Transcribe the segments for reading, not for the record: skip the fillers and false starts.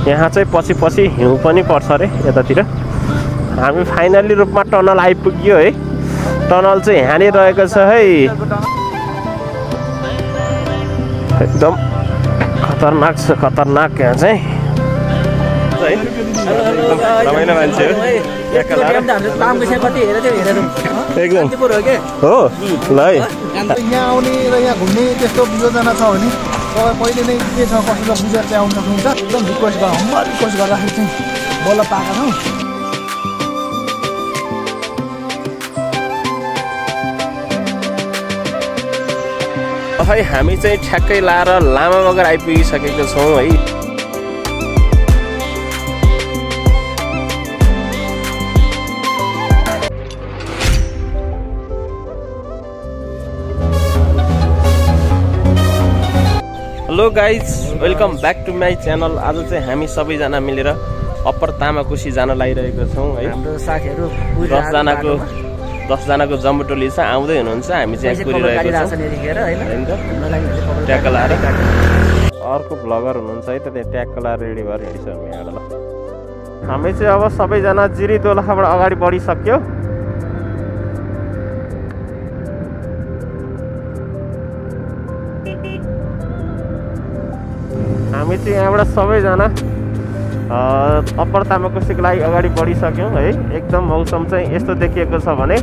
यहाँ चाहिँ पछि हिउँ पनि पर्छ अरे यतातिर। हामी फाइनली रूपमा टनल आइपुग्यो है। टनल चाहिँ यहाँनिर रहेको छ है। एकदम खतरनाक छ, खतरनाक यहाँ चाहिँ रमाइलो मान्छे हो। एकदम हो ल है। यहाँ आउने र यहाँ घुम्ने त्यस्तो योजना छ भने तपाईँ पहिले नै के छ कसो छ बुझेर चाहिँ आउन सक्नुहुन्छ। एकदम रिक्वेस्ट गर, हम रिक्वेस्ट गर्दाखेरि चाहिँ बल्ल पाएका छौँ। खै हामी चाहिँ ठ्याक्कै लाएर लामा बगर आइपुगिसकेको छौँ है। Hello guys, welcome back to my channel. आज चाहिँ हामी सबैजना मिलेर अप्पर तामाकोसी जान लागिरहेको छौँ है। हाम्रो साथीहरू 10जनाको जम्बो टोली छ, आउँदै हुनुहुन्छ। हामी चाहिँ कुरिरहेको छौँ ट्याक्क लाएर। अर्को भ्लगर हुनुहुन्छ है, त्यहाँ ट्याक्क लाएर रेडी भएर हिँडिसक्यो यहाँबाट। ल हामी चाहिँ अब सबैजना जिरी दोलखाबाट अगाडि बढिसक्यो। हामी चाहिँ यहाँबाट सबैजना अप्पर तामाकोसीको लागि अगाडि बढिसक्यौँ है। एकदम मौसम चाहिँ यस्तो देखिएको छ भने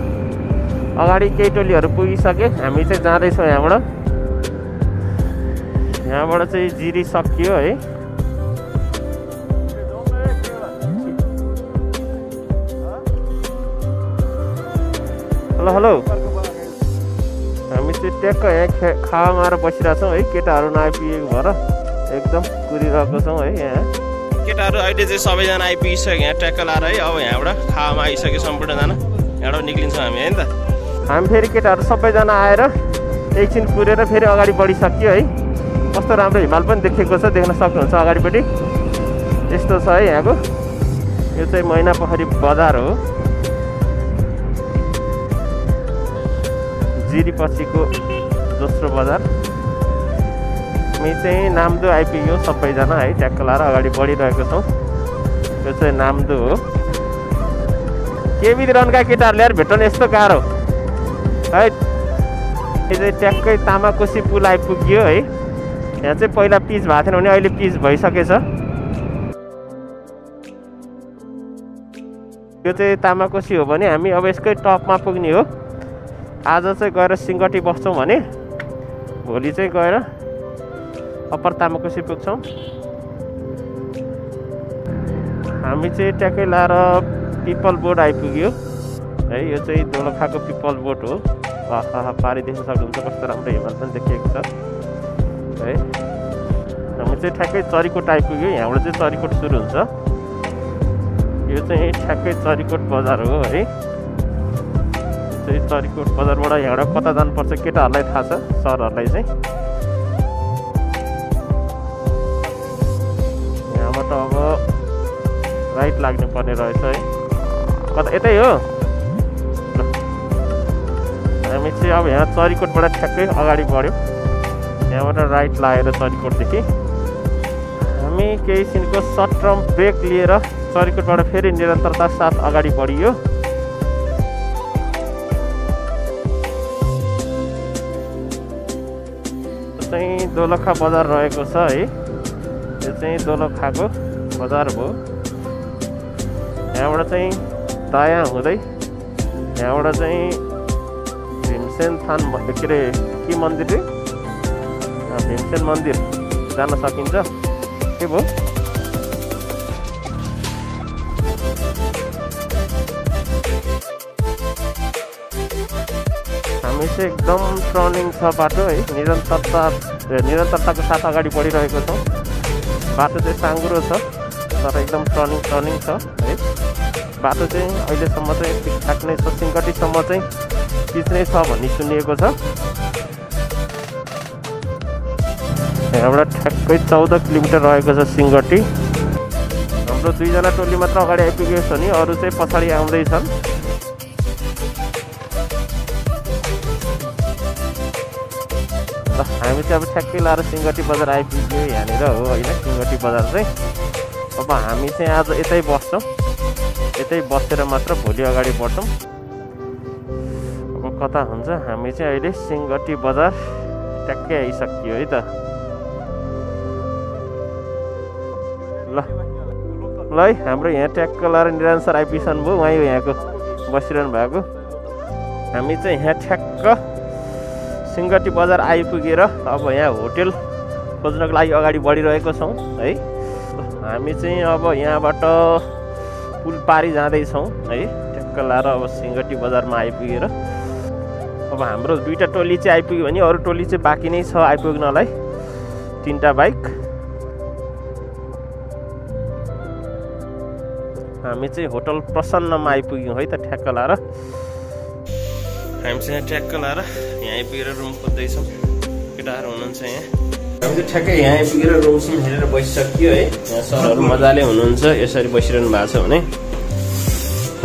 अगाडि केही टोलीहरू पुगिसके। हामी चाहिँ जाँदैछौँ यहाँबाट चाहिँ जिरी सकियो है। हेलो हेलो, हामी चाहिँ ट्याक्क यहाँ खावा मारेर बसिरहेछौँ है। केटाहरू नआइपुगेको भएर एकदम कुरिरहेको छौँ है। यहाँ केटाहरू अहिले चाहिँ सबैजना आइपुगिसक्यो यहाँ ट्याक्क लाएर है। अब यहाँबाट खावामा आइसक्यो सम्पूर्णजना। यहाँबाट निक्लिन्छौँ हामी है नि त। हामी फेरि केटाहरू सबैजना आएर एकछिन कुरेर फेरि अगाडि बढिसक्यो है। कस्तो राम्रो हिमाल पनि देखेको छ, देख्न सक्नुहुन्छ अगाडिपट्टि। यस्तो छ है यहाँको। यो चाहिँ मैनापोखरी बजार हो, जिरी पछिको दोस्रो बजार। हामी चाहिँ नाम्दो आइपुग्यौँ सबैजना है। ट्याक्क लाएर अगाडि बढिरहेको छौँ। यो चाहिँ नाम्दो हो। केबी रनका केटाहरूले यार भेट्न यस्तो गाह्रो है। यो चाहिँ ट्याक्कै तामाकोसी पुल आइपुग्यो है। यहाँ चाहिँ पहिला पिच भएको थिएन भने अहिले पिच भइसकेछ। यो चाहिँ तामाकोसी हो भने हामी अब यसकै टपमा पुग्ने हो। आज चाहिँ गएर सिङ्गटी बस्छौँ भने भोलि चाहिँ गएर अप्पर तामाकोसी पुग्छौँ। हामी चाहिँ ट्याक्कै लाएर पिपल बोट आइपुग्यो है। यो चाहिँ दोलखाको पिपल बोट हो। पारी देख्न सक्नुहुन्छ कस्तो राम्रो हिमाल पनि देखिएको छ है। हामी चाहिँ ठ्याक्कै चरीकोट आइपुग्यो। यहाँबाट चाहिँ चरीकोट सुरु हुन्छ। यो चाहिँ ठ्याक्कै चरीकोट बजार हो है। चाहिँ चरीकोट बजारबाट यहाँबाट कता जानुपर्छ केटाहरूलाई थाहा छ, सरहरूलाई चाहिँ। यहाँबाट अब राइट लाग्नु पर्ने रहेछ है। कता यतै हो। हामी चाहिँ अब यहाँ चरीकोटबाट ठ्याक्कै अगाडि बढ्यो। यहाँबाट राइट लागेर चरीकोटदेखि हामी केही छिनको सर्ट टर्म ब्रेक लिएर चरीकोटबाट फेरि निरन्तरता साथ अगाडि बढियो। चाहिँ दोलखा बजार रहेको छ है। यो चाहिँ दोलखाको बजार हो। यहाँबाट चाहिँ दायाँ हुँदै यहाँबाट चाहिँ भीमसेन थान के अरे के मन्दिर रे, भीमसेन मन्दिर जान सकिन्छ। के भयो हामी चाहिँ एकदम टर्निङ छ बाटो है। निरन्तरताको साथ अगाडि बढिरहेको छौँ। बाटो चाहिँ साँघुरो छ तर एकदम टर्निङ छ है। बाटो चाहिँ अहिलेसम्म चाहिँ ठिकठाक नै छ। सिङ्गटीसम्म चाहिँ पिच नै छ भन्ने सुनिएको छ। यहाँबाट ठ्याक्कै 14 किलोमिटर रहेको छ सिङ्गटी। हाम्रो 2जना टोली मात्र अगाडि आइपुगेको छ नि, अरू चाहिँ पछाडि आउँदैछन्। हामी चाहिँ अब ठ्याक्कै लाएर सिङ्गटी बजार आइपुग्यो। यहाँनिर हो होइन सिङ्गटी बजार चाहिँ। अब हामी चाहिँ आज यतै बस्छौँ, यतै बसेर मात्र भोलि अगाडि बढ्छौँ। अब कता हुन्छ हामी चाहिँ अहिले सिंहगटी बजार ट्याक्कै आइसक्यो है त। ल ल है हाम्रो यहाँ ट्याक्क लाएर निरञ्जन सर आइपुग्नु भयो, उहाँ यहाँको बसिरहनु भएको। हामी चाहिँ यहाँ ठ्याक्क सिंहगटी बजार आइपुगेर अब यहाँ होटेल खोज्नको लागि अगाडि बढिरहेको छौँ है। हामी चाहिँ अब यहाँबाट पुल पारी जाँदैछौँ है, ट्याक्क लाएर अब सिंहगटी बजारमा आइपुगेर। अब हाम्रो 2टा टोली चाहिँ आइपुग्यो भने अरू टोली चाहिँ बाँकी नै छ आइपुग्नलाई, 3टा बाइक। हामी चाहिँ होटल प्रसन्नमा आइपुग्यौँ है त ठ्याक्क लाएर। हामी चाहिँ ट्याक्क लाएर यहाँ आइपुगेर रुम खोज्दैछौँ, केटाहरू हुनुहुन्छ यहाँ। हामी चाहिँ ठ्याक्कै यहाँ आइपुगेर रुम सुम हेरेर बसिसक्यो है। यहाँ सरहरू मजाले हुनुहुन्छ, यसरी बसिरहनु भएको छ भने।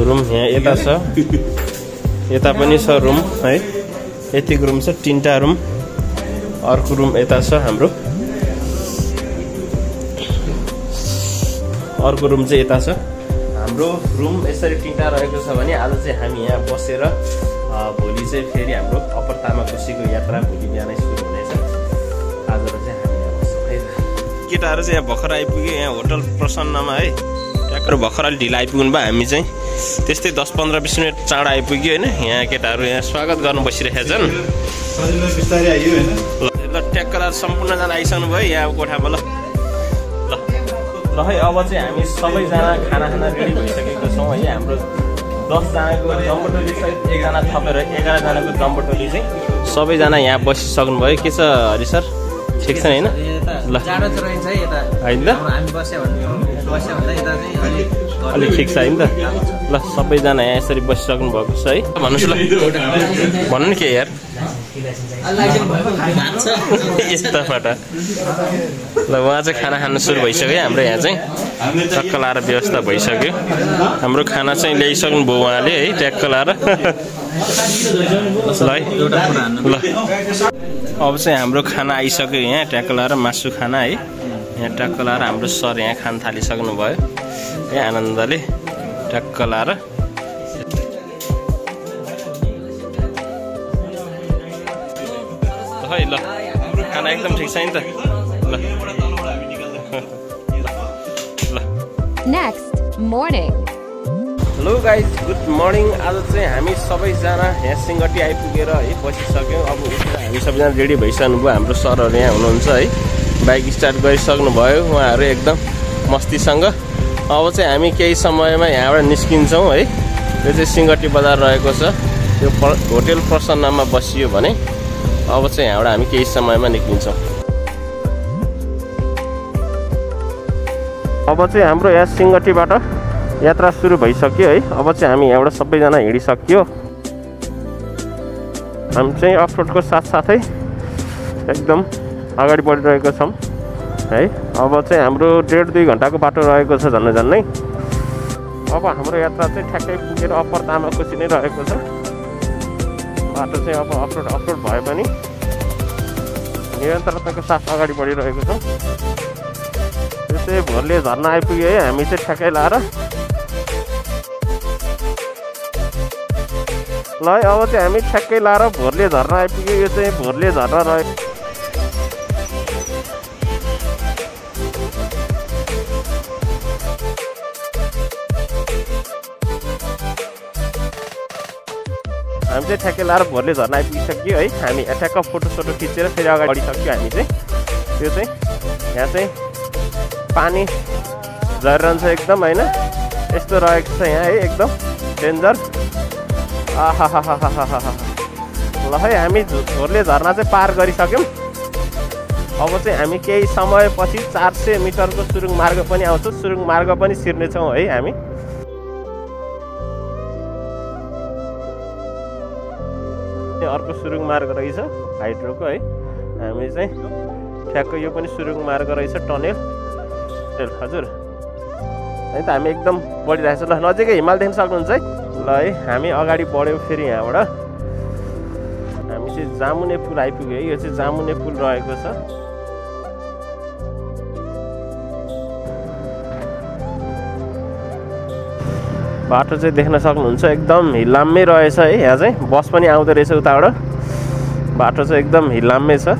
रुम यहाँ यता छ, यता पनि छ रुम है, यतिको रुम छ, 3टा रुम। अर्को रुम यता छ हाम्रो, अर्को रुम चाहिँ यता छ। हाम्रो रुम यसरी 3टा रहेको छ भने आज चाहिँ हामी यहाँ बसेर भोलि चाहिँ फेरि हाम्रो अप्पर तामाकोसीको यात्रा भोलि बिहानै सुरु हुनेछ। आज चाहिँ हामी यहाँ बस्छौँ है। केटाहरू चाहिँ यहाँ भर्खर आइपुग्यो यहाँ होटल प्रसन्नमा है। ट्याक्कर भर्खर अलिक ढिलो आइपुग्नु भयो, हामी चाहिँ त्यस्तै 10-15-20 मिनट चाँडो आइपुग्यो होइन। यहाँ केटाहरू यहाँ स्वागत गर्नु बसिरहेका छन्। ल ट्याक्करहरू सम्पूर्णजना आइसक्नु भयो यहाँ कोठामा। ल ल है अब चाहिँ हामी सबैजना खाना रेडी भइसकेको छौँ है। हाम्रो 10 जनाको जम्बो टोली सहित 1 जना थपेर 11 जनाको जम्बो टोली चाहिँ सबैजना यहाँ बसिसक्नु भयो। के छ हरि सर, ठिक छ होइन? ल होइन त अलिक ठिक छ होइन त? ल सबैजना यहाँ यसरी बसिसक्नु भएको छ है। भन्नुहोस् ल, भन्नु नि के यार यस्ता फाटा। ल उहाँ चाहिँ खाना खानु सुरु भइसक्यो हाम्रो यहाँ चाहिँ टक्क लाएर व्यवस्था भइसक्यो। हाम्रो खाना चाहिँ ल्याइसक्नु भयो उहाँले है ट्याक्क लाएर। ल है ल अब चाहिँ हाम्रो खाना आइसक्यो यहाँ ट्याक्क लाएर, मासु खाना है। यहाँ ट्याक्क लाएर हाम्रो सर यहाँ खान थालिसक्नु भयो यहाँ आनन्दले ट्याक्क लाएर। है ल खाना एकदम ठिक छ नि त? ल Next morning. Hello guys, good morning. आज चाहिँ हामी सबैजना यहाँ सिंहगटी आइपुगेर है बसिसक्यौँ। अब उठेर हामी सबैजना रेडी भइसक्नु भयो। हाम्रो सरहरू यहाँ हुनुहुन्छ है, बाइक स्टार्ट गरिसक्नु भयो उहाँहरू एकदम मस्तीसँग। अब चाहिँ हामी केही समयमा यहाँबाट निस्किन्छौँ है। यो चाहिँ सिंहगटी बजार रहेको छ, यो होटेल प्रसन्नमा बसियो भने अब चाहिँ यहाँबाट हामी केही समयमा निस्किन्छौँ। अब चाहिँ हाम्रो यहाँ सिंहगटीबाट यात्रा सुरु भइसक्यो है। अब चाहिँ हामी यहाँबाट सबैजना हिँडिसक्यो। हामी चाहिँ अफरोडको साथसाथै एकदम अगाडि बढिरहेको छौँ है। अब चाहिँ हाम्रो 1.5-2 घन्टाको बाटो रहेको छ झन्नै। अब हाम्रो यात्रा चाहिँ ठ्याक्कै पुगेर अप्पर तामाकोसी नै रहेको छ। बाटो चाहिँ अब अफरोड भए पनि निरन्तरताको साथ अगाडि बढिरहेको छौँ। त्यसै भोरले झर्ना आइपुग्यो है हामी चाहिँ ठ्याक्कै लाएर। ल अब चाहिँ हामी ठ्याक्कै लाएर भोरले झर्ना आइपुग्यो। यो चाहिँ भोरले झर्ना रह्यो। हामी चाहिँ ठ्याक्कै लाएर भोरले झर्ना आइपुगिसक्यो है। हामी ठ्याक्क फोटोसोटो खिचेर फेरि अगाडि बढिसक्यो हामी चाहिँ। त्यो चाहिँ यहाँ चाहिँ पानी झरिरहन्छ एकदम होइन, यस्तो रहेको छ यहाँ है, एकदम डेन्जर। आहाहाहाहाहा। ल है हामी भोरले झर्ना चाहिँ पार गरिसक्यौँ। अब चाहिँ हामी केही समयपछि 400 मिटरको सुरुङ मार्ग पनि आउँछ, सुरुङ मार्ग पनि छिर्नेछौँ है हामी। अर्को सुरुङ मार्ग रहेछ हाइड्रोको है। हामी चाहिँ ठ्याक्क यो पनि सुरुङ मार्ग रहेछ, टनेल हजुर है त। हामी एकदम बढिरहेछ। ल नजिकै हिमाल देख्न सक्नुहुन्छ है। ल है हामी अगाडि बढ्यौँ फेरि यहाँबाट। हामी चाहिँ जामुने पुल आइपुग्यो है। यो चाहिँ जामुने पुल रहेको छ। बाटो चाहिँ देख्न सक्नुहुन्छ एकदम हिलाम्मै रहेछ है। यहाँ चाहिँ बस पनि आउँदो रहेछ उताबाट। बाटो चाहिँ एकदम हिलाम्मै छ।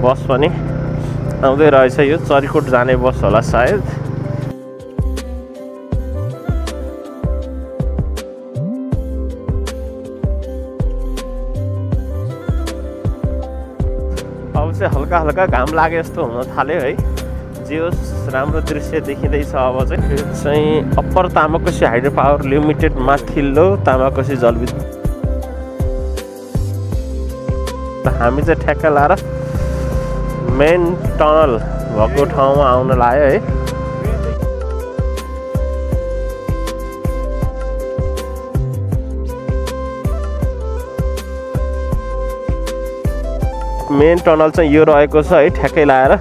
बस पनि आउँदै रहेछ। यो चरीकोट जाने बस होला सायद। अब चाहिँ हल्का हल्का घाम लागे जस्तो हुन थाल्यो है। जे होस् राम्रो दृश्य देखिँदैछ। अब चाहिँ upper Tamakoshi hydro power limited माथिल्लो तामाकोसी जलविद्युत। हामी चाहिँ ठ्याक्क लाएर मेन टनल भएको ठाउँमा आउन लाग्यो है। मेन टनल चाहिँ यो रहेको छ है। ठ्याक्कै लाएर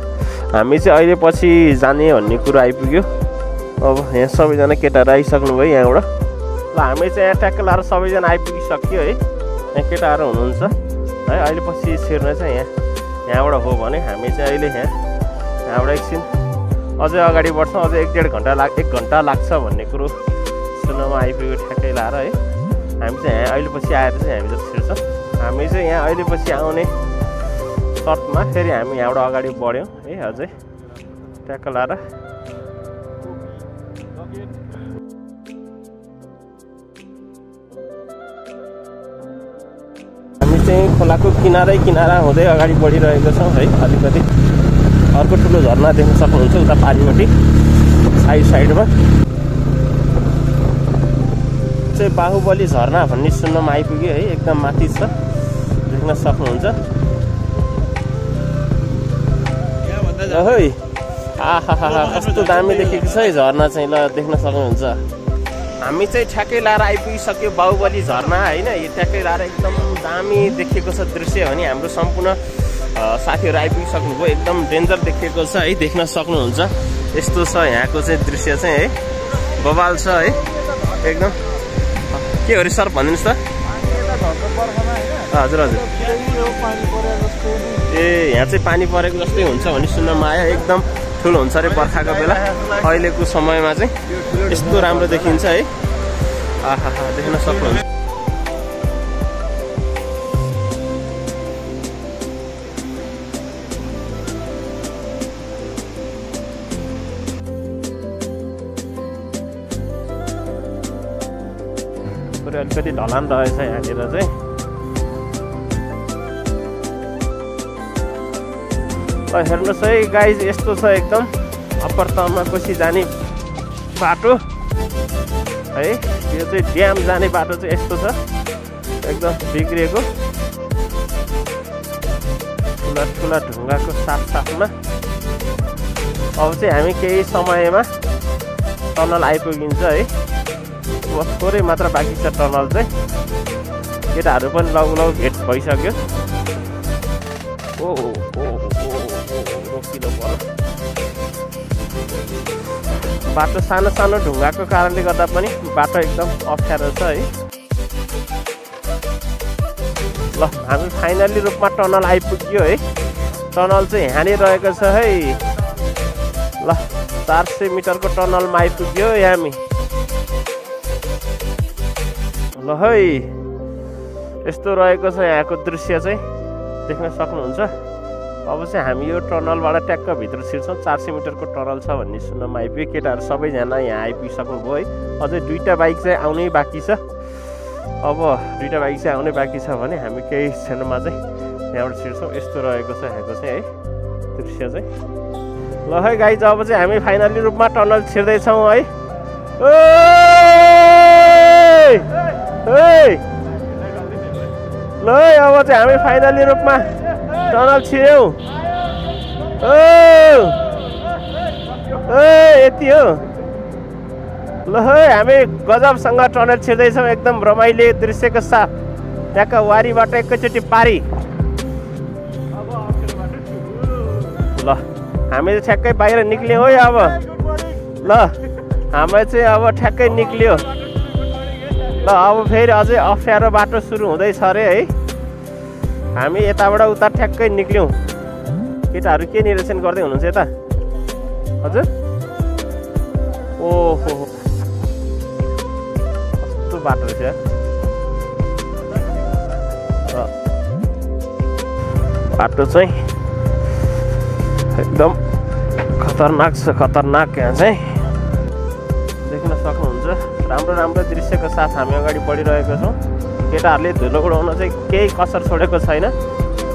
हामी चाहिँ अहिले पछि जाने भन्ने कुरो आइपुग्यो। अब यहाँ सबैजना केटाहरू आइसक्नुभयो यहाँबाट। ल हामी चाहिँ यहाँ ट्याक्क लाएर सबैजना आइपुगिसक्यो है। यहाँ केटाहरू हुनुहुन्छ है। अहिले पछि छिर्न चाहिँ यहाँबाट हो भने हामी चाहिँ अहिले यहाँबाट एकछिन अझै अगाडि बढ्छौँ। अझै 1-1.5 घन्टा लाग्छ भन्ने कुरो सुन्नमा आइपुग्यो ठ्याक्कै लाएर है। हामी चाहिँ यहाँ अहिले पछि आएर चाहिँ हामी जति छिर्छौँ। हामी चाहिँ यहाँ अहिले पछि आउने सर्टमा फेरि हामी यहाँबाट अगाडि बढ्यौँ है। अझै ट्याक्क लाएर हामी चाहिँ खोलाको किनारा हुँदै अगाडि बढिरहेको छौँ है। अलिकति अर्को ठुलो झरना देख्न सक्नुहुन्छ उता पारिपट्टि साइडमा चाहिँ बाहुबली झरना भन्ने सुन्नमा आइपुग्यो है। एकदम माथि छ देख्न सक्नुहुन्छ। आहा कस्तो दामी देखेको छ है झरना चाहिँ। ल देख्न सक्नुहुन्छ। हामी चाहिँ ठ्याक्कै लाएर आइपुगिसक्यो बाहुबली झरना होइन। यो ठ्याक्कै लाएर एकदम दामी देखेको छ दृश्य भने हाम्रो सम्पूर्ण साथीहरू आइपुगिसक्नुभयो। एकदम डेन्जर देखेको छ है। देख्न सक्नुहुन्छ यस्तो छ यहाँको चाहिँ दृश्य चाहिँ है। बवाल छ है एकदम। के हो रे सर भनिदिनुहोस् त। हजुर हजुर ए यहाँ चाहिँ पानी परेको जस्तै हुन्छ भन्ने सुन्नमा आयो। एकदम ठुलो हुन्छ अरे बर्खाको बेला। अहिलेको समयमा चाहिँ यस्तो राम्रो देखिन्छ है। आहा देख्न सक्नुहुन्छ। अलिकति ढलान रहेछ यहाँनिर चाहिँ। हेर्नुहोस् है गाइज यस्तो छ एकदम अप्पर तामाकोसी जाने बाटो है। यो चाहिँ ड्याम जाने बाटो चाहिँ यस्तो छ एकदम बिग्रिएको। ठुला ढुङ्गाको साथमा अब चाहिँ हामी केही समयमा टनल आइपुगिन्छ है। थोरै मात्र बाँकी छ टनल चाहिँ। केटाहरू पनि लौ भेट भइसक्यो। रोकिलो पर्यो। बाटो सानो ढुङ्गाको कारणले गर्दा पनि बाटो एकदम अप्ठ्यारो छ है। ल हामी फाइनल्ली रूपमा टनल आइपुग्यो है। टनल चाहिँ यहाँनिर रहेको छ है। ल 400 मिटरको टनलमा आइपुग्यो हामी। ल है यस्तो रहेको छ यहाँको दृश्य चाहिँ देख्न सक्नुहुन्छ। अब चाहिँ हामी यो टनलबाट ट्याक्क भित्र छिर्छौँ। 400 मिटरको टनल छ भन्ने सुन्नमा आइपुग्यो। केटाहरू सबैजना यहाँ आइपुगिसक्नुभयो है। अझै 2टा बाइक चाहिँ आउनै बाँकी छ। अब 2टा बाइक चाहिँ आउनै बाँकी छ भने हामी केही क्षणमा चाहिँ यहाँबाट छिर्छौँ। यस्तो रहेको छ यहाँको चाहिँ है दृश्य चाहिँ। ल है गाइज अब चाहिँ हामी फाइनल्ली रूपमा टनल छिर्दैछौँ है। ल अब चाहिँ हामी फाइनल्ली रूपमा टनल छिर्यौँ। यति हो। ल है हामी गजबसँग टनल छिर्दैछौँ एकदम रमाइलो दृश्यको साथ। त्यहाँका वारीबाट एकैचोटि पारी। ल हामी चाहिँ ठ्याक्कै बाहिर निक्ल्यौँ है अब। ल हामी चाहिँ अब ठ्याक्कै निक्ल्यो। ल अब फेरि अझै अप्ठ्यारो बाटो सुरु हुँदैछ अरे है। हामी यताबाट उता ठ्याक्कै निक्ल्यौँ। केटाहरू के निरीक्षण गर्दै हुनुहुन्छ यता? हजुर ओहो कस्तो बाटो रहेछ यार बाटो चाहिँ एकदम खतरनाक छ खतरनाक यहाँ चाहिँ देख्न सक्नुहुन्छ राम्रो राम्रो दृश्यको साथ हामी अगाडि बढिरहेको छौँ केटाहरूले धुलो उडाउन चाहिँ केही कसर छोडेको छैन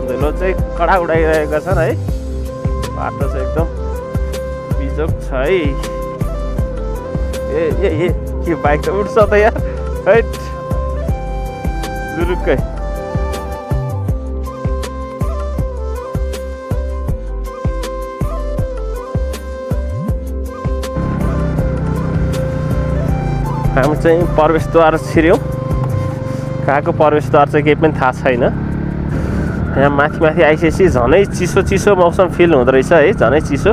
धुलो चाहिँ कडा उडाइरहेका छन् है बाटो चाहिँ एकदम बिजोक छ है ए के बाइक त उड्छ त यार है जुरुक्कै हामी चाहिँ प्रवेशद्वार छिर्यौँ कहाँको प्रवेशद्वार चाहिँ केही पनि थाहा छैन यहाँ माथि माथि आइसकेपछि झनै चिसो चिसो मौसम फिल हुँदो रहेछ है झनै चिसो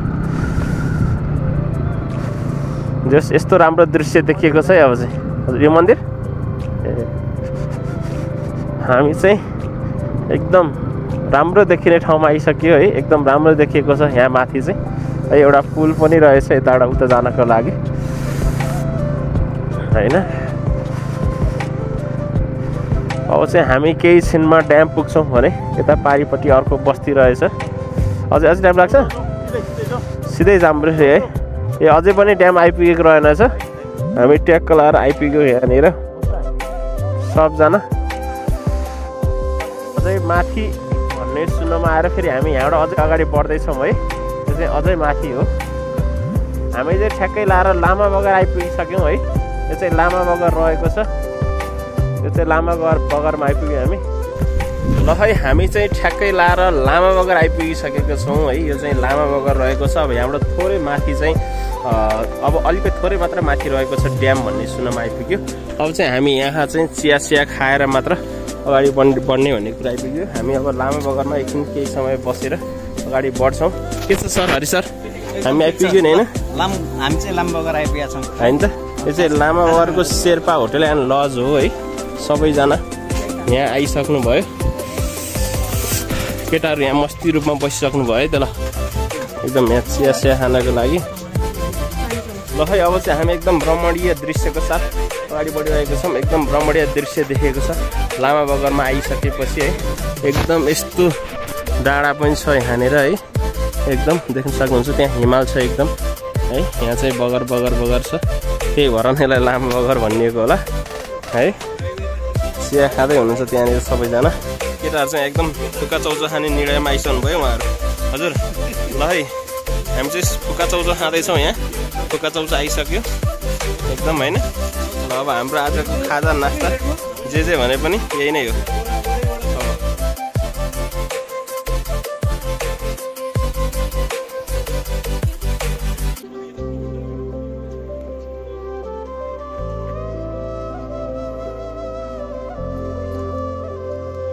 जस यस्तो राम्रो दृश्य देखिएको छ है अब चाहिँ हजुर यो मन्दिर हामी चाहिँ एकदम राम्रो देखिने ठाउँमा आइसक्यो है एकदम राम्रो देखिएको छ यहाँ माथि चाहिँ है एउटा पुल पनि रहेछ यताबाट उता जानको लागि हैन अब चाहिँ हामी केही छिनमा ड्याम पुग्छौँ भने यता पारिपट्टि अर्को बस्ती रहेछ अझै टाइम लाग्छ सिधै जाम्रो है ए अझै पनि ड्याम आइपुगेको रहेनछ हामी ट्याक्क लाएर आइपुग्यो यहाँनिर सबजना अझै माथि भन्ने सुन्नमा आएर फेरि हामी यहाँबाट अझै अगाडि बढ्दैछौँ है त्यो चाहिँ अझै माथि हो हामी चाहिँ ठ्याक्कै लाएर लामा बगर आइपुगिसक्यौँ है यो चाहिँ लामा बगर रहेको छ यो चाहिँ लामा बगरमा आइपुग्यौँ हामी ल है हामी चाहिँ ठ्याक्कै लाएर लामा बगर आइपुगिसकेको छौँ है यो चाहिँ लामा बगर रहेको छ अब यहाँबाट थोरै माथि चाहिँ अब अलिकति थोरै मात्र माथि रहेको छ ड्याम भन्ने सुन्नमा आइपुग्यो अब चाहिँ हामी यहाँ चाहिँ चिया खाएर मात्र अगाडि बढ्ने भन्ने कुरा आइपुग्यो हामी अब लामा बगरमा एकछिन केही समय बसेर अगाडि बढ्छौँ के छ सर हरि सर हामी आइपुग्यो नि होइन हामी चाहिँ लामा बगर आइपुगेका छौँ होइन त यो चाहिँ लामा बगरको शेर्पा होटल एन्ड लज हो है सबैजना यहाँ आइसक्नु भयो केटाहरू यहाँ मस्ती रूपमा बसिसक्नु भयो है त ल एकदम यहाँ चिया खानको लागि ल खै अब चाहिँ हामी एकदम रमणीय दृश्यको साथ अगाडि बढिरहेको छौँ एकदम रमणीय दृश्य देखेको छ लामा बगरमा आइसकेपछि है एकदम यस्तो डाँडा पनि छ यहाँनिर है एकदम देख्न सक्नुहुन्छ त्यहाँ हिमाल छ एकदम है यहाँ चाहिँ बगर छ त्यही भएर नै यसलाई लामा बगर भनिएको होला है चिया खाँदै हुनुहुन्छ त्यहाँनिर सबैजना केटाहरू चाहिँ एकदम फुका चौचो खाने निर्णयमा आइसक्नु भयो उहाँहरू हजुर ल है हामी चाहिँ फुका चौचो खाँदैछौँ यहाँ फुका चौचो आइसक्यो एकदम होइन ल अब हाम्रो आजको खाजा नास्ता जे भने पनि यही नै हो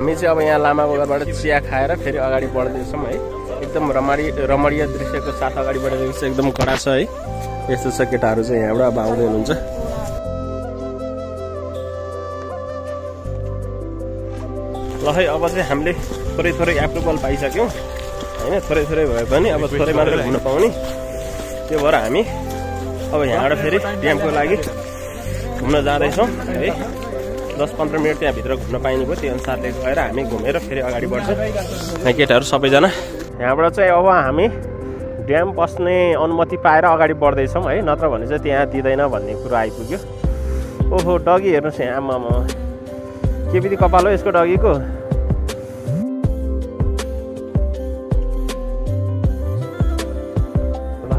हामी चाहिँ अब यहाँ लामा बगरबाट चिया खाएर फेरि अगाडि बढ्दैछौँ है एकदम रमणीय दृश्यको साथ अगाडि बढिरहेको छ एकदम कडा छ है यस्तो छ केटाहरू चाहिँ यहाँबाट अब आउँदै हुनुहुन्छ ल है अब चाहिँ हामीले थोरै एप्रुभल पाइसक्यौँ होइन थोरै भए पनि अब थोरै मात्र घुम्न पाउने त्यो भएर हामी अब यहाँबाट फेरि ड्यामको लागि घुम्न जाँदैछौँ है 10-15 मिनट त्यहाँभित्र घुम्न पाइने भयो त्यो अनुसारले गएर हामी घुमेर फेरि अगाडि बढ्छौँ केटाहरू सबैजना यहाँबाट चाहिँ अब हामी ड्याम बस्ने अनुमति पाएर अगाडि बढ्दैछौँ है नत्र भने चाहिँ त्यहाँ दिँदैन भन्ने कुरो आइपुग्यो ओहो डगी हेर्नुहोस् यहाँ आमामा के विधि कपाल हो यसको डगीको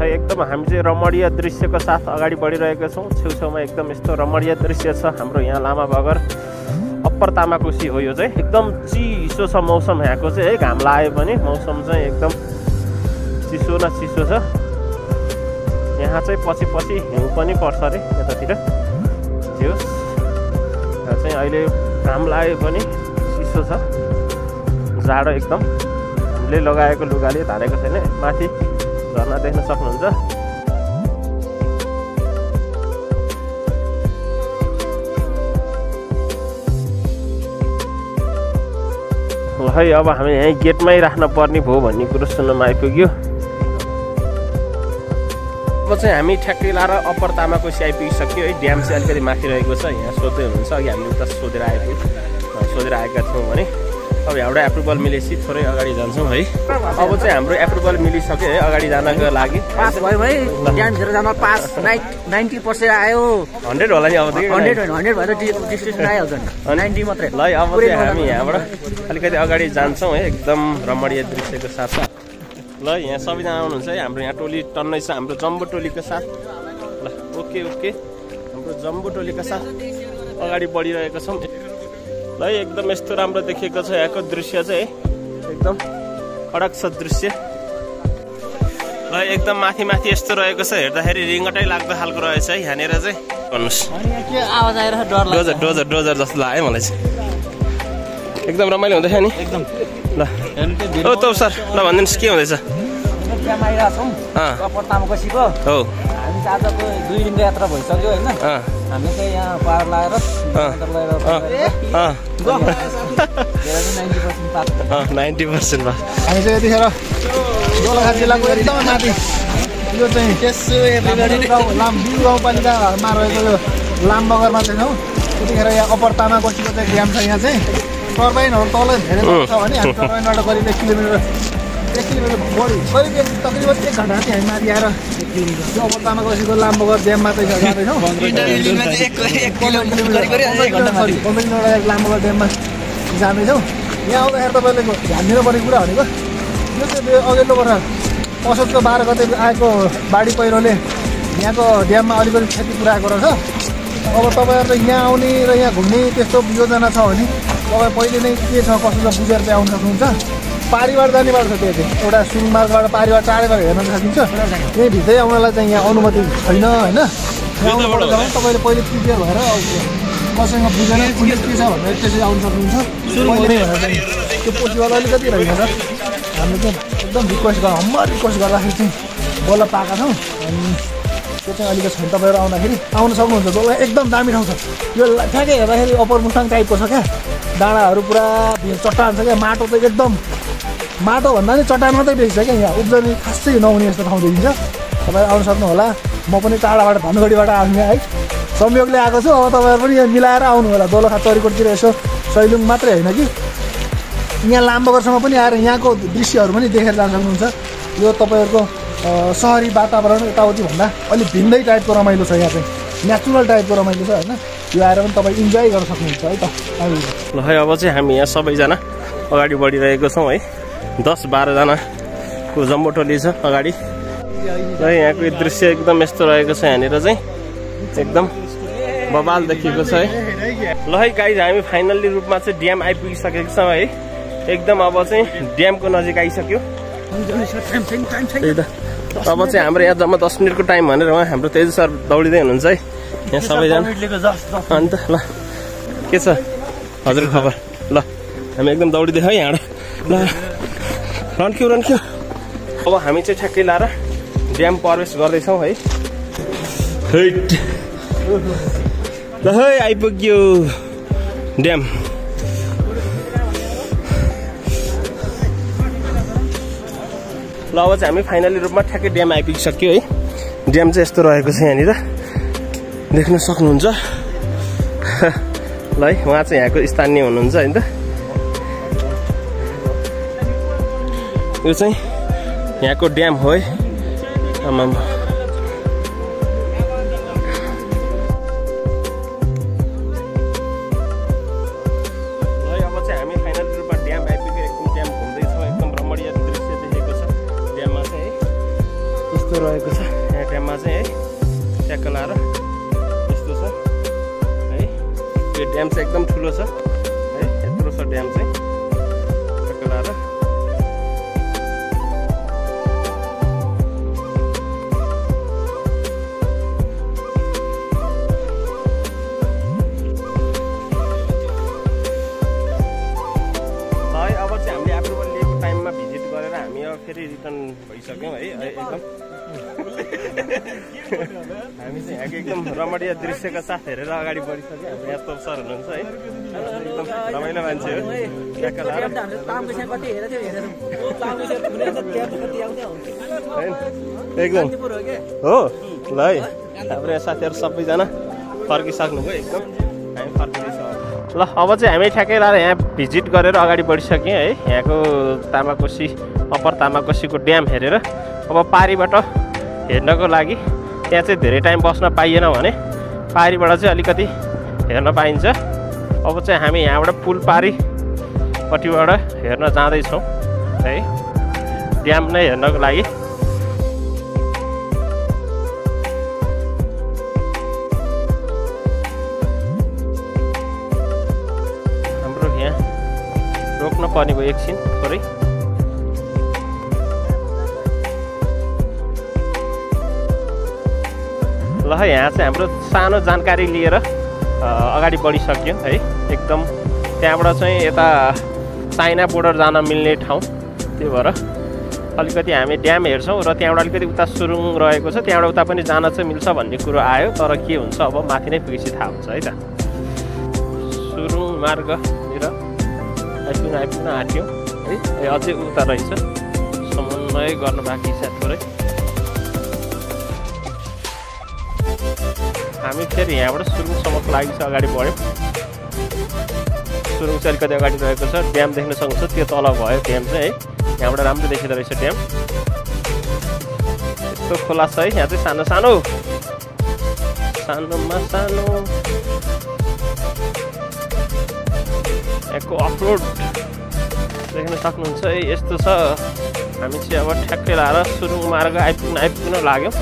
एकदम हामी चाहिँ रमणीय दृश्यको साथ अगाडि बढिरहेका छौँ छेउछेउमा एकदम यस्तो रमणीय दृश्य छ हाम्रो यहाँ लामा बगर अप्पर तामाकोसी हो यो चाहिँ एकदम चिसो छ मौसम यहाँको चाहिँ है घाम लाग्यो पनि मौसम चाहिँ एकदम चिसो न चिसो छ यहाँ चाहिँ पछि हिउँ पनि पर्छ अरे यतातिर होस् यहाँ चाहिँ अहिले घाम लाग्यो पनि चिसो छ जाडो एकदम हामीले लगाएको लुगाले धारेको छैन माथि झर्ना देख्न सक्नुहुन्छ है अब हामी यहीँ गेटमै राख्न पर्ने भयो भन्ने कुरो सुन्नमा आइपुग्यो चाहिँ हामी ठ्याक्कै लाएर अप्पर तामाकोसी आइपुगिसक्यो है। ड्याम चाहिँ अलिकति माथि रहेको छ। यहाँ सोध्दै हुनुहुन्छ, अघि हामी उता सोधेर आएका थियौँ भने अब हाम्रो एप्रुभल मिलेपछि थोरै अगाडि जान्छौँ है। अब चाहिँ हाम्रो एप्रुभल मिलिसक्यो है अगाडि जानको लागि। पास भयो भाइ, ड्यामतिर जान पास 90% आयो। 100 होला नि अब त। 100 भएर डिस्ट्रिक्सन आइहाल्छ नि, 90 मात्रै। ल अब चाहिँ हामी यहाँबाट अलिकति अगाडि जान्छौँ है, एकदम रमणीय दृश्यको साथसाथ। ल यहाँ सबैजना आउनुहुन्छ है, हाम्रो यहाँ टोली टन्नै छ, हाम्रो जम्बो टोलीको साथ। ल ओके हाम्रो जम्बो टोलीको साथ अगाडि बढिरहेको छौँ। ल एकदम यस्तो राम्रो देखिएको छ यहाँको दृश्य चाहिँ एकदम खडक छ दृश्य। ल एकदम माथि यस्तो रहेको छ, हेर्दाखेरि रिङ्गटै लाग्दो खालको रहेछ है यहाँनिर चाहिँ। भन्नुहोस् आवाज आएर डर लाग्छ। डोजर जस्तो लाग्यो मलाई चाहिँ। एकदम रमाइलो हुँदैछ नि एकदम। ल ओ त सर ल भनिदिनुहोस् के हुँदैछ? ड्याम आइरहेको छौँ अप्पर तामाकोसीको। हो हामी चाहिँ आजको 2 दिनको यात्रा भइसक्यो होइन। हामी चाहिँ यहाँ पार लगाएर 90% भयो। हामी चाहिँ यतिखेर दोलखा जिल्लाको एकदम माथि यो चाहिँ बिउ गाउँपालिकामा रहेको यो लामबगरमा चाहिँ छौँ। त्यतिखेर यहाँ अप्पर तामाकोसीको चाहिँ ड्याम छ। यहाँ चाहिँ टर्बाइनहरू तल धेरै छ भने हामी टर्बाइनबाट करिब 1 किलोमिटर बढी करिब तकरिबन 1 घन्टा चाहिँ हामी माथि आएर यो अप्पर तामाकोसीको लामबगर ड्याममा चाहिँ जाँदैछौँ। 15 किलोमिटर लामबगर ड्याममा जाँदैछौँ। यहाँ आउँदाखेरि तपाईँले ध्यान दिनुपर्ने कुरा भनेको यो चाहिँ अघिल्लो वर्ष असोजको 12 गते आएको बाढी पहिरोले यहाँको ड्याममा अलिकति क्षति पुऱ्याएको रहेछ। अब तपाईँहरूले यहाँ आउने र यहाँ घुम्ने त्यस्तो योजना छ भने तपाईँ पहिले नै के छ कसो छ बुझेर चाहिँ आउन सक्नुहुन्छ। पारीबाट जाने बाटो छ, त्यो चाहिँ एउटा सुरुङ मार्गबाट पारीबाट टाढेबाट हेर्न सकिन्छ। यहीँ भित्रै आउनलाई चाहिँ यहाँ अनुमति छैन होइन। यहाँ आउनुपर्छ भने तपाईँले पहिले प्रिपेयर भएर कसैसँग बुझेर कुन के छ भनेर त्यसरी आउनु सक्नुहुन्छ। पहिले भनेर चाहिँ त्यो पोसीवाला अलिकति रहेन सर। हामीले चाहिँ एकदम रिक्वेस्ट गर्दाखेरि चाहिँ बल्ल पाएका छौँ। अनि त्यो चाहिँ अलिकति छैन। तपाईँहरू आउँदाखेरि आउन सक्नुहुन्छ। जसलाई एकदम दामी ठाउँ छ यो, ठ्याक्कै हेर्दाखेरि अप्पर मुस्ताङ टाइपको छ क्या। डाँडाहरू पुरा चट्टान छ क्या। माटो चाहिँ एकदम माटो भन्दा नि चट्टान मात्रै बेसी छ क्या। यहाँ उब्जनी खासै नहुने यस्तो ठाउँ देखिन्छ। तपाईँहरू आउनु सक्नु होला। म पनि टाढाबाट धनगढीबाट आउने है संयोगले आएको छु। अब तपाईँहरू पनि यहाँ मिलाएर आउनु होला। दोलखा चरीकोटतिर यसो सैलुङ मात्रै होइन कि यहाँ लामबगरसम्म पनि आएर यहाँको दृश्यहरू पनि देखेर जान सक्नुहुन्छ। यो तपाईँहरूको सहरी वातावरण यताउति भन्दा अलिक भिन्दै टाइपको रमाइलो छ। यहाँ चाहिँ नेचुरल टाइपको रमाइलो छ होइन। यो आएर पनि तपाईँ इन्जोय गर्न सक्नुहुन्छ है त। ल है अब चाहिँ हामी यहाँ सबैजना अगाडि बढिरहेको छौँ है। 10-12 जनाको जम्बो टोली छ अगाडि। र यहाँको दृश्य एकदम यस्तो रहेको छ यहाँनिर चाहिँ एकदम बबाल देखिएको छ है। ल है गाइज हामी फाइनल्ली रूपमा चाहिँ ड्याम आइपुगिसकेको छौँ है। एकदम अब चाहिँ ड्यामको नजिक आइसक्यो। अब चाहिँ हाम्रो यहाँ जम्मा 10 मिनटको टाइम भनेर उहाँ हाम्रो तेज सर दौडिँदै हुनुहुन्छ है यहाँ सबैजना। अन्त ल के छ हजुर खबर? ल हामी एकदम दौडिँदै है यहाँबाट। ल रन्क्यौ। अब हामी चाहिँ ठ्याक्कै लाएर ड्याम प्रवेश गर्दैछौँ है। ल है आइपुग्यो ड्याम। ल अब चाहिँ हामी फाइनली रूपमा ठ्याक्कै ड्याम आइपुगिसक्यो है। ड्याम चाहिँ यस्तो रहेको छ यहाँनिर देख्न सक्नुहुन्छ। ल है उहाँ चाहिँ यहाँको स्थानीय हुनुहुन्छ होइन त। यो चाहिँ यहाँको ड्याम हो है। आमाम रहेको छ यहाँ ड्याममा चाहिँ है। ट्याक्क लाएर यस्तो छ है। यो ड्याम चाहिँ एकदम ठुलो छ है। यत्रो छ ड्याम चाहिँ ट्याक्क लाएर। है अब चाहिँ हामीले एप्रुभल लिएको टाइममा भिजिट गरेर हामी अब फेरि रिटर्न भइसक्यौँ है एकदम हामी चाहिँ यहाँको एकदम रमणीय दृश्यका साथ हेरेर अगाडि बढिसक्यो हाम्रो यहाँ तोप सर हुनुहुन्छ है एकदम रमाइलो मान्छे हो एकदम हो ल है हाम्रो यहाँ साथीहरू सबैजना फर्किसक्नुभयो एकदम हामी फर्किँदैछौँ ल अब चाहिँ हामी ठ्याक्कै लाएर यहाँ भिजिट गरेर अगाडि बढिसक्यौँ है यहाँको तामाकोसी अप्पर तामाकोसीको ड्याम हेरेर अब पारीबाट हेर्नको लागि त्यहाँ चाहिँ धेरै टाइम बस्न पाइएन भने पारीबाट चाहिँ अलिकति हेर्न पाइन्छ अब चाहिँ हामी यहाँबाट पुल पारीपट्टिबाट हेर्न जाँदैछौँ है ड्याम नै हेर्नको लागि हाम्रो यहाँ रोक्न पर्ने भयो एकछिन थोरै ल है यहाँ चाहिँ हाम्रो सानो जानकारी लिएर अगाडि बढिसक्यो है एकदम त्यहाँबाट चाहिँ यता चाइना बोर्डर जान मिल्ने ठाउँ त्यो भएर अलिकति हामी ड्याम हेर्छौँ र त्यहाँबाट अलिकति उता सुरुङ रहेको छ त्यहाँबाट उता पनि जान चाहिँ मिल्छ भन्ने कुरो आयो तर के हुन्छ अब माथि नै पुगेपछि थाहा हुन्छ है त सुरुङ मार्गतिर आइपुग्न आँट्यौँ है अझै उता रहेछ समन्वय गर्न बाँकी छ थोरै हामी फेरि यहाँबाट सुरुङसम्मको लागि चाहिँ अगाडि बढ्यौँ सुरुङ चाहिँ अलिकति अगाडि रहेको छ ड्याम देख्न सक्नुहुन्छ त्यो तल भयो ड्याम चाहिँ है यहाँबाट राम्रो देखिँदो रहेछ ड्याम यस्तो खोला छ है यहाँ चाहिँ सानो सानो सानोमा सानो यहाँको अफरोड देख्न सक्नुहुन्छ है यस्तो छ हामी चाहिँ अब ठ्याक्कै लाएर सुरुङ मार्ग आइपुग्न लाग्यौँ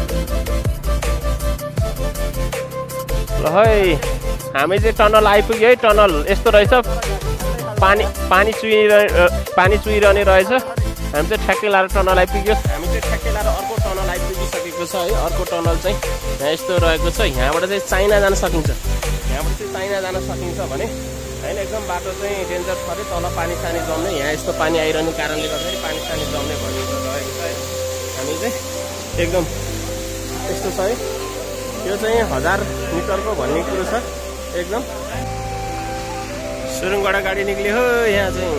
ल है हामी चाहिँ टनल आइपुग्यो है टनल यस्तो रहेछ पानी चुहिरहने रहेछ हामी चाहिँ ठ्याक्कै लाएर टनल आइपुग्यो हामी चाहिँ ठ्याक्कै लाएर अर्को टनल आइपुगिसकेको छ है अर्को टनल चाहिँ यहाँ यस्तो रहेको छ यहाँबाट चाहिँ चाइना जान सकिन्छ भने होइन एकदम बाटो चाहिँ डेन्जर छ अरे तल पानी सानी जम्ने यहाँ यस्तो पानी आइरहने कारणले गर्दाखेरि पानी सानी जम्ने भनेको रहेको छ है हामी चाहिँ एकदम यस्तो छ है यो चाहिँ 1000 मिटरको भन्ने कुरो छ एकदम सुरुङबाट गाडी निक्ल्यो हो यहाँ चाहिँ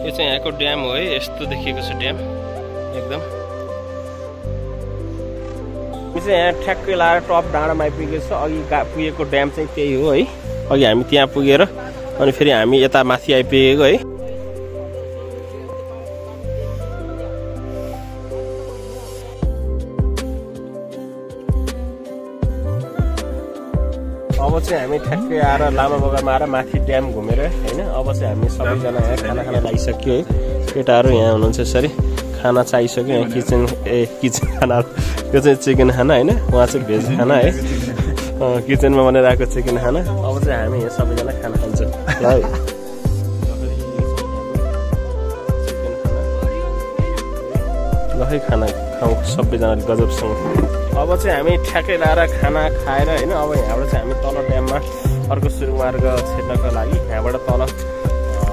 यो चाहिँ यहाँको ड्याम हो है यस्तो देखिएको छ ड्याम एकदम यो चाहिँ यहाँ ठ्याक्कै लाएर टप डाँडामा आइपुगेको छ अघि पुगेको ड्याम चाहिँ त्यही हो है अघि हामी त्यहाँ पुगेर अनि फेरि हामी यता माथि आइपुगेको है अब चाहिँ हामी ठ्याक्कै आएर लामा बगानमा आएर माथि ड्याम घुमेर होइन अब चाहिँ हामी सबैजना यहाँ खाना लागिसक्यो है केटाहरू यहाँ हुनुहुन्छ यसरी खाना चाहिसक्यो यहाँ किचन खाना यो चाहिँ चिकन खाना होइन उहाँ चाहिँ भेज खाना है किचनमा बनाएर आएको चिकन खाना अब चाहिँ हामी यहाँ सबैजना खाना खान्छौँ ल है ल है खाना खाउँ सबैजनाले गजबसँग अब चाहिँ हामी ठ्याक्कै लाएर खाना खाएर होइन अब यहाँबाट चाहिँ हामी तल ड्याममा अर्को सुरुङ मार्ग छेड्नको लागि यहाँबाट तल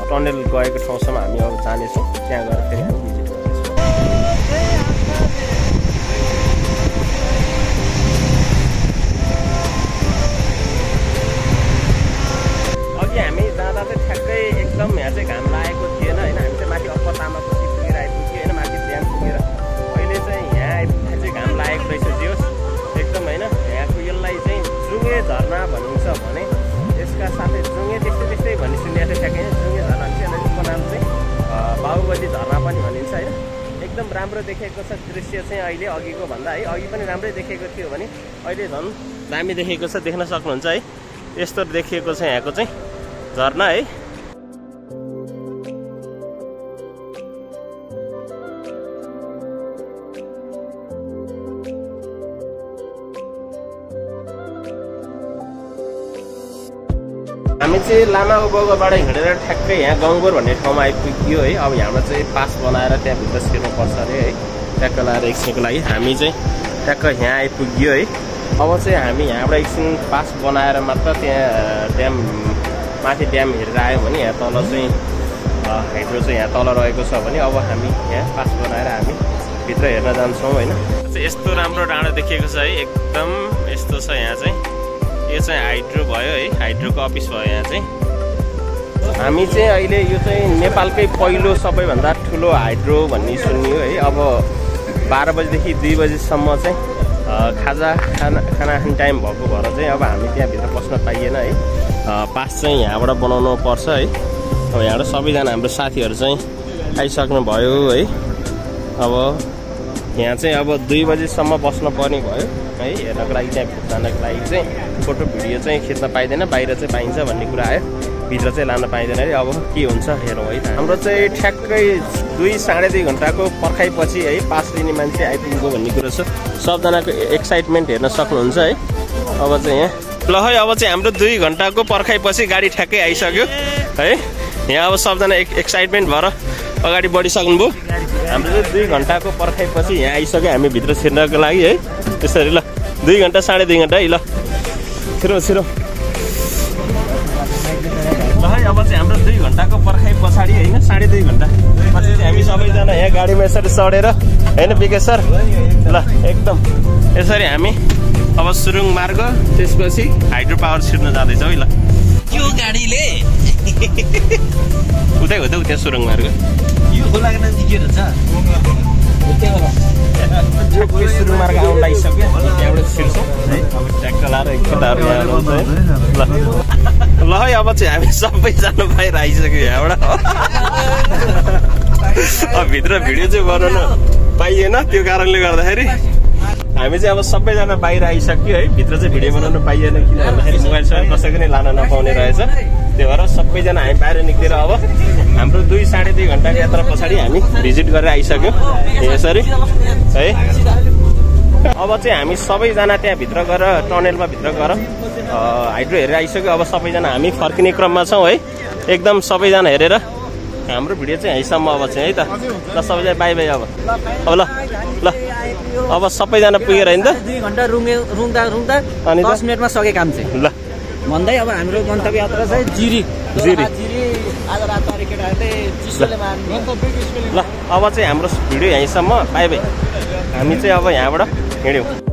टनेल गएको ठाउँसम्म हामी अब जानेछौँ त्यहाँ गएर फेरि हामी भिजिट गर्नेछौँ अघि हामी जाँदा चाहिँ ठ्याक्कै एकदम यहाँ चाहिँ घाम लागेको थिएन होइन हामी चाहिँ माथि अप्पर तामाकोसी पुगेर आइपुग्यो होइन माथि ड्याम पुगेर अहिले चाहिँ यहाँ आइपुग्दा चाहिँ घाम लागेको रहेछ जियोस् एकदम होइन यहाँको यसलाई चाहिँ जुङ्गे झरना भनिन्छ भने यसका साथै जुङ्गे त्यस्तै भन्ने सुनिएको थियो ठ्याक्कै जुङ्गे झरना चाहिँ यसको नाम चाहिँ बाहुबली झरना पनि भनिन्छ होइन एकदम राम्रो देखेको छ दृश्य चाहिँ अहिले अघिको भन्दा है अघि पनि राम्रै देखेको थियो भने अहिले झन् दामी देखेको छ देख्न सक्नुहुन्छ है यस्तो देखिएको छ यहाँको चाहिँ झरना है हामी चाहिँ लामा उभोबाट हिँडेर ठ्याक्कै यहाँ गङ्गोर भन्ने ठाउँमा आइपुग्यो है अब यहाँबाट चाहिँ पास बनाएर त्यहाँभित्र छिर्नुपर्छ अरे है ट्याक्क लाएर एकछिनको लागि हामी चाहिँ ट्याक्क यहाँ आइपुग्यो है अब चाहिँ हामी यहाँबाट एकछिन पास बनाएर मात्र त्यहाँ ड्याम माथि ड्याम हेरेर आयो भने यहाँ तल चाहिँ हाइड्रो चाहिँ यहाँ तल रहेको छ भने अब हामी यहाँ पास बनाएर हामी भित्र हेर्न जान्छौँ होइन। यस्तो राम्रो डाँडो देखिएको छ है, एकदम यस्तो छ यहाँ चाहिँ। यो चाहिँ हाइड्रो भयो है, हाइड्रोको अफिस भयो यहाँ चाहिँ। हामी चाहिँ अहिले यो चाहिँ नेपालकै पहिलो सबैभन्दा ठुलो हाइड्रो भन्ने सुनियो है। अब 12 बजीदेखि 2 बजीसम्म चाहिँ खाना खाने टाइम भएको भएर चाहिँ अब हामी त्यहाँभित्र पस्न पाइएन है। पास चाहिँ यहाँबाट बनाउनु पर्छ है। अब यहाँबाट सबैजना हाम्रो साथीहरू चाहिँ आइसक्नु भयो है। अब यहाँ चाहिँ अब 2 बजीसम्म बस्न पर्ने भयो है, हेर्नको लागि त्यहाँ जानको लागि चाहिँ। फोटो भिडियो चाहिँ खिच्न पाइँदैन, बाहिर चाहिँ पाइन्छ भन्ने कुरा आयो, भित्र चाहिँ लान पाइँदैन है। अब के हुन्छ हेरौँ है। हाम्रो चाहिँ ठ्याक्कै 2-2.5 घन्टाको पर्खाइपछि है पास लिने मान्छे आइपुग्यो भन्ने कुरो छ। सबजनाको एक्साइटमेन्ट हेर्न सक्नुहुन्छ है। अब चाहिँ यहाँ ल है, अब चाहिँ हाम्रो 2 घन्टाको पर्खाइपछि गाडी ठ्याक्कै आइसक्यो है। यहाँ अब सबजना एक्साइटमेन्ट भएर अगाडि बढिसक्नुभयो। हाम्रो चाहिँ 2 घन्टाको पर्खाइपछि यहाँ आइसक्यो हामी भित्र छिर्नको लागि है। त्यसरी ल 2 घन्टा 2.5 घन्टा है। ल छिरो छिरो ल है। अब चाहिँ हाम्रो 2 घन्टाको पर्खाइ पछाडि होइन, 2.5 घन्टा पछि चाहिँ हामी सबैजना यहाँ गाडीमा यसरी चढेर होइन विकेश सर, ल एकदम यसरी हामी अब सुरुङ मार्ग त्यसपछि हाइड्रो पावर छिर्न जाँदैछौँ है। ल यो गाडीले उतै हो त उता सुरुङ मार्ग। यो खोलाको नाम के भन्छ? सुरुङ मार्ग आउन लागिसक्यो, त्यहाँबाट छिर्छौँ है। अब ट्र्याक्टर लाएर केटाहरू यहाँ आउनुहुन्छ है। ल है, अब चाहिँ हामी सबै जानु बाहिर आइसक्यो यहाँबाट। अब भित्र भिडियो चाहिँ बनाउन पाइएन, त्यो कारणले गर्दाखेरि हामी चाहिँ अब सबैजना बाहिर आइसक्यो है। भित्र चाहिँ भिडियो बनाउन पाइएन, किन भन्दाखेरि मोबाइल सोबाइल कसैको नै लान नपाउने रहेछ। त्यही भएर सबैजना हामी बाहिर निक्लेर अब हाम्रो 2-2.5 घन्टाको यात्रा पछाडि हामी भिजिट गरेर आइसक्यो यसरी है। अब चाहिँ हामी सबैजना त्यहाँभित्र गएर टनेलमा भित्र गएर हाइड्रो हेरेर आइसक्यो। अब सबैजना हामी फर्किने क्रममा छौँ है। एकदम सबैजना हेरेर हाम्रो भिडियो चाहिँ यहीँसम्म अब चाहिँ है त। ल सबैजना बाई बाई। अब ल ल अब सबैजना पुगेर होइन त 2 घन्टा रुङ्दा अनि 10 मिनटमा सके काम चाहिँ। ल भन्दै अब हाम्रो गन्तव्य यात्रा चाहिँ जिरी। आज रात केटाहरूले चिसोले मार्ने। ल अब चाहिँ हाम्रो भिडियो यहीँसम्म, बाई बाई। हामी चाहिँ अब यहाँबाट हिँड्यौँ।